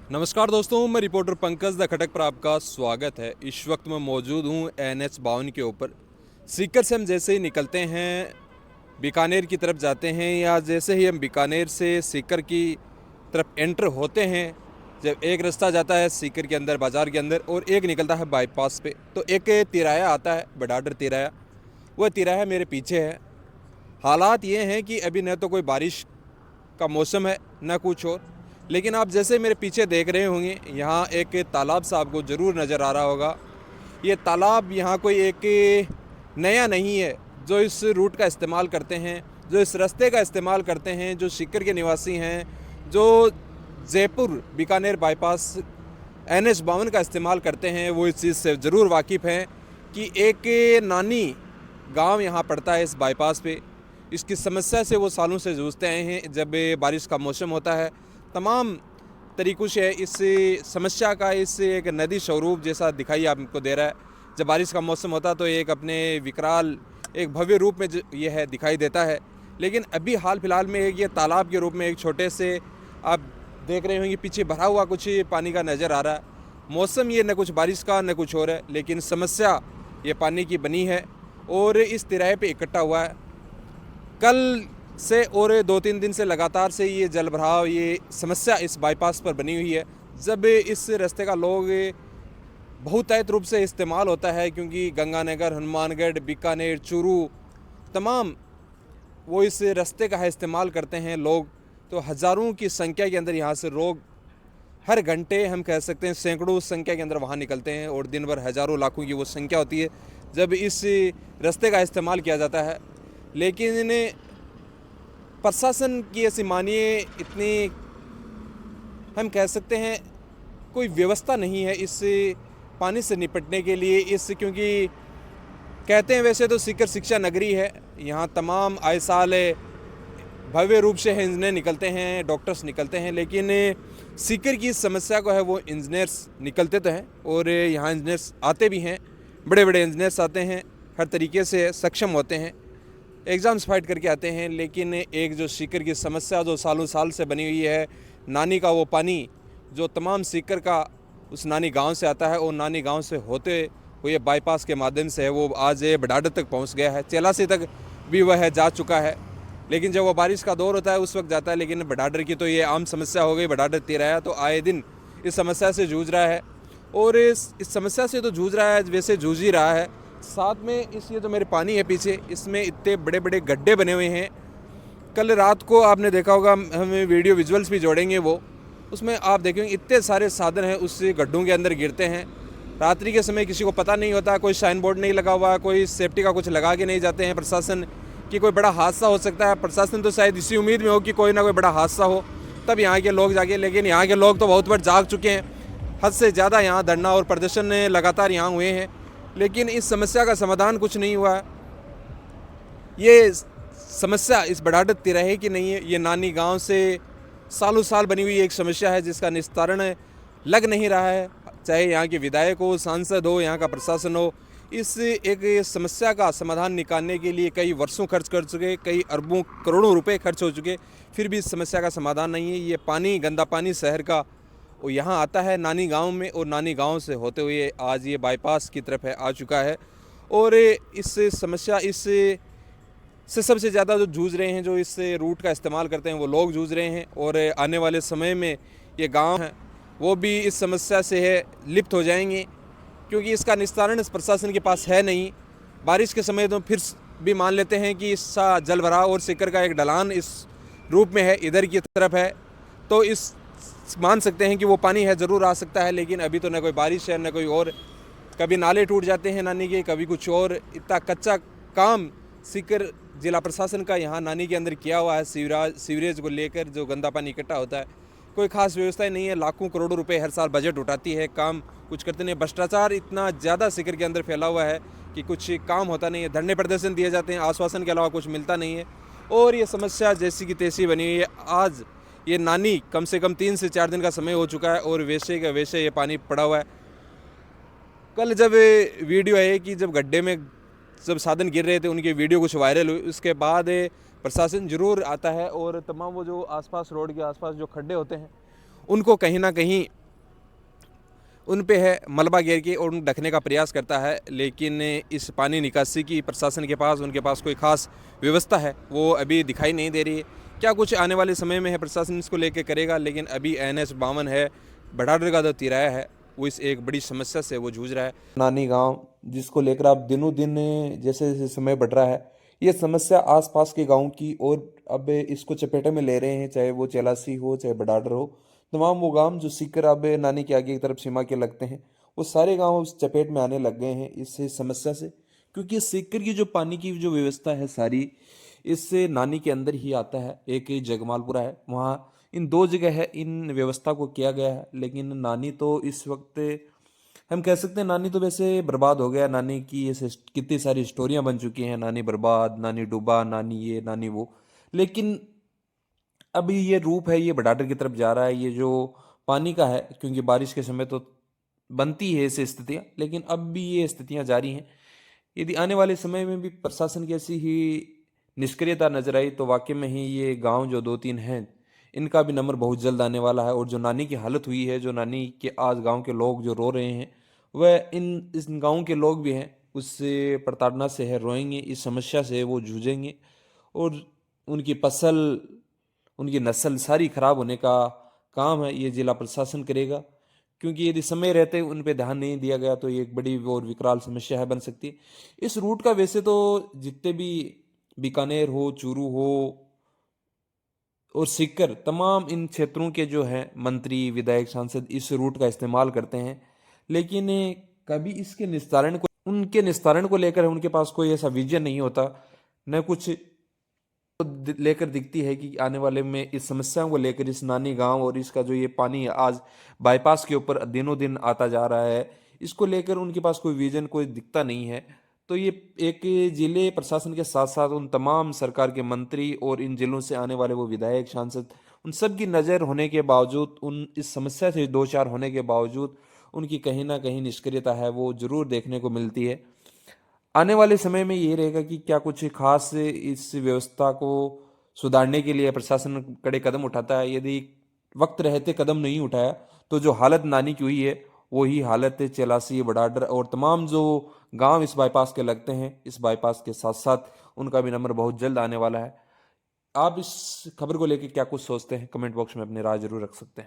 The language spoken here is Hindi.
नमस्कार दोस्तों, मैं रिपोर्टर पंकज द खटक पर आपका स्वागत है। इस वक्त मैं मौजूद हूँ NH 52 के ऊपर। सीकर से हम जैसे ही निकलते हैं बीकानेर की तरफ जाते हैं, या जैसे ही हम बीकानेर से सीकर की तरफ एंटर होते हैं, जब एक रास्ता जाता है सीकर के अंदर बाज़ार के अंदर और एक निकलता है बाईपास पे, तो एक तिराया आता है, बडाडर तिराया। वह तिराया मेरे पीछे है। हालात ये हैं कि अभी न तो कोई बारिश का मौसम है न कुछ और, लेकिन आप जैसे मेरे पीछे देख रहे होंगे यहाँ एक तालाब सा आपको ज़रूर नज़र आ रहा होगा। ये तालाब यहाँ कोई एक नया नहीं है। जो इस रूट का इस्तेमाल करते हैं, जो इस रास्ते का इस्तेमाल करते हैं, जो सीकर के निवासी हैं, जो जयपुर बीकानेर बाईपास NH 52 का इस्तेमाल करते हैं, वो इस चीज़ से ज़रूर वाकिफ़ हैं कि एक नानी गांव यहाँ पड़ता है इस बाईपास पे। इसकी समस्या से वो सालों से जूझते आए हैं। जब बारिश का मौसम होता है, तमाम तरीक़ों से इस समस्या का इस एक नदी स्वरूप जैसा दिखाई आपको दे रहा है। जब बारिश का मौसम होता है तो एक अपने विकराल एक भव्य रूप में यह है दिखाई देता है, लेकिन अभी हाल फिलहाल में एक ये तालाब के रूप में एक छोटे से आप देख रहे होंगे पीछे भरा हुआ कुछ पानी का नज़र आ रहा है। मौसम ये न कुछ बारिश का न कुछ और है, लेकिन समस्या ये पानी की बनी है और इस तिराहे पे इकट्ठा हुआ है। कल से और 2-3 दिन से लगातार से ये जल भराव, ये समस्या इस बाईपास पर बनी हुई है। जब इस रास्ते का लोग बहुतायत रूप से इस्तेमाल होता है, क्योंकि गंगानगर, हनुमानगढ़, बीकानेर, चूरू, तमाम वो इस रास्ते का इस्तेमाल करते हैं लोग, तो हज़ारों की संख्या के अंदर यहाँ से लोग हर घंटे, हम कह सकते हैं सैकड़ों संख्या के अंदर वहाँ निकलते हैं और दिन भर हज़ारों लाखों की वो संख्या होती है जब इस रास्ते का इस्तेमाल किया जाता है। लेकिन प्रशासन की ऐसी मानिए इतनी, हम कह सकते हैं कोई व्यवस्था नहीं है इस पानी से निपटने के लिए। क्योंकि कहते हैं वैसे तो सीकर शिक्षा नगरी है, यहाँ तमाम आए साल भव्य रूप से इंजीनियर निकलते हैं, डॉक्टर्स निकलते हैं, लेकिन सीकर की इस समस्या को है वो इंजीनियर्स निकलते तो हैं और यहाँ इंजीनियर्स आते भी हैं, बड़े बड़े इंजीनियर्स आते हैं, हर तरीके से सक्षम होते हैं, एग्ज़ाम्स फाइट करके आते हैं। लेकिन एक जो सीकर की समस्या जो सालों साल से बनी हुई है, नानी का वो पानी जो तमाम सीकर का उस नानी गांव से आता है और नानी गांव से होते हुए बाईपास के माध्यम से है वो आज बडाडर तक पहुंच गया है। चेलासी तक भी वह जा चुका है, लेकिन जब वो बारिश का दौर होता है उस वक्त जाता है। लेकिन बडाडर की तो ये आम समस्या हो गई। बडाडर तिराया तो आए दिन इस समस्या से जूझ रहा है और इस समस्या से तो जूझ रहा है, वैसे जूझ ही रहा है। साथ में ये जो मेरे पानी है पीछे, इसमें इतने बड़े बड़े गड्ढे बने हुए हैं। कल रात को आपने देखा होगा, हमें वीडियो विजुअल्स भी जोड़ेंगे वो, उसमें आप देखेंगे इतने सारे साधन हैं उस गड्ढों के अंदर गिरते हैं। रात्रि के समय किसी को पता नहीं होता, कोई साइन बोर्ड नहीं लगा हुआ, कोई सेफ्टी का कुछ लगा के नहीं जाते हैं प्रशासन कि कोई बड़ा हादसा हो सकता है। प्रशासन तो शायद इसी उम्मीद में हो कि कोई ना कोई बड़ा हादसा हो तब यहाँ के लोग जाके, लेकिन यहाँ के लोग तो बहुत बार जाग चुके हैं। हद से ज़्यादा यहाँ धरना और प्रदर्शन लगातार यहाँ हुए हैं, लेकिन इस समस्या का समाधान कुछ नहीं हुआ है। ये समस्या इस बडाडर तिराहे की नहीं है, ये नानी गांव से सालों साल बनी हुई एक समस्या है जिसका निस्तारण लग नहीं रहा है। चाहे यहाँ के विधायक हो, सांसद हो, यहाँ का प्रशासन हो, इस एक समस्या का समाधान निकालने के लिए कई वर्षों खर्च कर चुके, कई अरबों करोड़ों रुपए खर्च हो चुके, फिर भी इस समस्या का समाधान नहीं है। ये पानी, गंदा पानी शहर का वो यहाँ आता है नानी गांव में और नानी गांव से होते हुए आज ये बाईपास की तरफ आ चुका है। और इस समस्या से सबसे ज़्यादा जो जूझ रहे हैं, जो इस रूट का इस्तेमाल करते हैं, वो लोग जूझ रहे हैं। और आने वाले समय में ये गांव हैं वो भी इस समस्या से लिप्त हो जाएंगे, क्योंकि इसका निस्तारण इस प्रशासन के पास है नहीं। बारिश के समय तो फिर भी मान लेते हैं कि इसका जल भराव और सीकर का एक ढलान इस रूप में है, इधर की तरफ है, तो इस मान सकते हैं कि वो पानी है ज़रूर आ सकता है। लेकिन अभी तो न कोई बारिश है न कोई और, कभी नाले टूट जाते हैं नानी के, कभी कुछ और। इतना कच्चा काम सीकर जिला प्रशासन का यहाँ नानी के अंदर किया हुआ है। सीवरेज को लेकर जो गंदा पानी इकट्ठा होता है, कोई खास व्यवस्था नहीं है। लाखों करोड़ों रुपए हर साल बजट उठाती है, काम कुछ करते नहीं। भ्रष्टाचार इतना ज़्यादा सीकर के अंदर फैला हुआ है कि कुछ काम होता नहीं है। धरने प्रदर्शन दिए जाते हैं, आश्वासन के अलावा कुछ मिलता नहीं है और ये समस्या जैसी की तैसी बनी हुई है। आज ये नानी कम से कम 3 से 4 दिन का समय हो चुका है और वैसे का वैसे ये पानी पड़ा हुआ है। कल जब वीडियो है कि जब गड्ढे में जब साधन गिर रहे थे, उनकी वीडियो कुछ वायरल हुई, उसके बाद प्रशासन जरूर आता है और तमाम वो जो आसपास रोड के आसपास जो खड्डे होते हैं उनको कहीं ना कहीं उन पे है मलबा घेर के और उन ढकने का प्रयास करता है, लेकिन इस पानी निकासी की प्रशासन के पास उनके पास कोई ख़ास व्यवस्था है वो अभी दिखाई नहीं दे रही है। क्या कुछ आने वाले समय में है प्रशासन इसको लेके करेगा, लेकिन अभी NH 52 है, बड़ाडर का जो तिराया है, वो इस एक बड़ी समस्या से वो जूझ रहा है। नानी गांव जिसको लेकर आप दिनों दिन जैसे जैसे समय बढ़ रहा है, ये समस्या आसपास के गांव की और अब इसको चपेटे में ले रहे हैं, चाहे वो चेलासी हो चाहे बड़ाडर हो। तमाम वो गांव जो सीकर अब नानी के आगे की तरफ सीमा के लगते हैं, वो सारे गांव उस चपेट में आने लग गए हैं इस समस्या से, क्योंकि सीकर की जो पानी की जो व्यवस्था है सारी इससे नानी के अंदर ही आता है। एक जगमालपुरा है, वहाँ इन दो जगह है इन व्यवस्था को किया गया है, लेकिन नानी तो इस वक्त हम कह सकते हैं नानी तो वैसे बर्बाद हो गया। नानी की ऐसे कितनी सारी स्टोरियां बन चुकी हैं, नानी बर्बाद, नानी डूबा, नानी ये नानी वो, लेकिन अब ये रूप है ये बडाडर की तरफ जा रहा है। ये जो पानी का है, क्योंकि बारिश के समय तो बनती है ऐसी स्थितियां, लेकिन अब भी ये स्थितियां जारी हैं। यदि आने वाले समय में भी प्रशासन की ऐसी ही निष्क्रियता नजर आई तो वाकई में ही ये गांव जो दो तीन हैं इनका भी नंबर बहुत जल्द आने वाला है। और जो नानी की हालत हुई है, जो नानी के आज गांव के लोग जो रो रहे हैं, वह इस गांव के लोग भी हैं उससे प्रताड़ना से है रोएंगे, इस समस्या से वो जूझेंगे और उनकी फसल उनकी नस्ल सारी खराब होने का काम है ये जिला प्रशासन करेगा। क्योंकि यदि समय रहते उन पे ध्यान नहीं दिया गया तो ये एक बड़ी और विकराल समस्या है बन सकती है। इस रूट का वैसे तो जितने भी बीकानेर हो, चूरू हो और सीकर, तमाम इन क्षेत्रों के जो हैं मंत्री, विधायक, सांसद इस रूट का इस्तेमाल करते हैं, लेकिन कभी इसके निस्तारण को उनके निस्तारण को लेकर उनके पास कोई ऐसा विजन नहीं होता, न कुछ लेकर दिखती है कि आने वाले में इस समस्याओं को लेकर इस नानी गांव और इसका जो ये पानी आज बाईपास के ऊपर दिनों दिन आता जा रहा है, इसको लेकर उनके पास कोई विजन कोई दिखता नहीं है। तो ये एक जिले प्रशासन के साथ साथ उन तमाम सरकार के मंत्री और इन जिलों से आने वाले वो विधायक, सांसद, उन सब की नज़र होने के बावजूद, उन इस समस्या से दो चार होने के बावजूद उनकी कहीं ना कहीं निष्क्रियता है वो जरूर देखने को मिलती है। आने वाले समय में ये रहेगा कि क्या कुछ खास इस व्यवस्था को सुधारने के लिए प्रशासन कड़े कदम उठाता है। यदि वक्त रहते कदम नहीं उठाया तो जो हालत नानी की हुई है वही हालत चेलासी, बड़ाडर और तमाम जो गांव इस बाईपास के लगते हैं, इस बाईपास के साथ साथ उनका भी नंबर बहुत जल्द आने वाला है। आप इस खबर को लेकर क्या कुछ सोचते हैं, कमेंट बॉक्स में अपनी राय जरूर रख सकते हैं।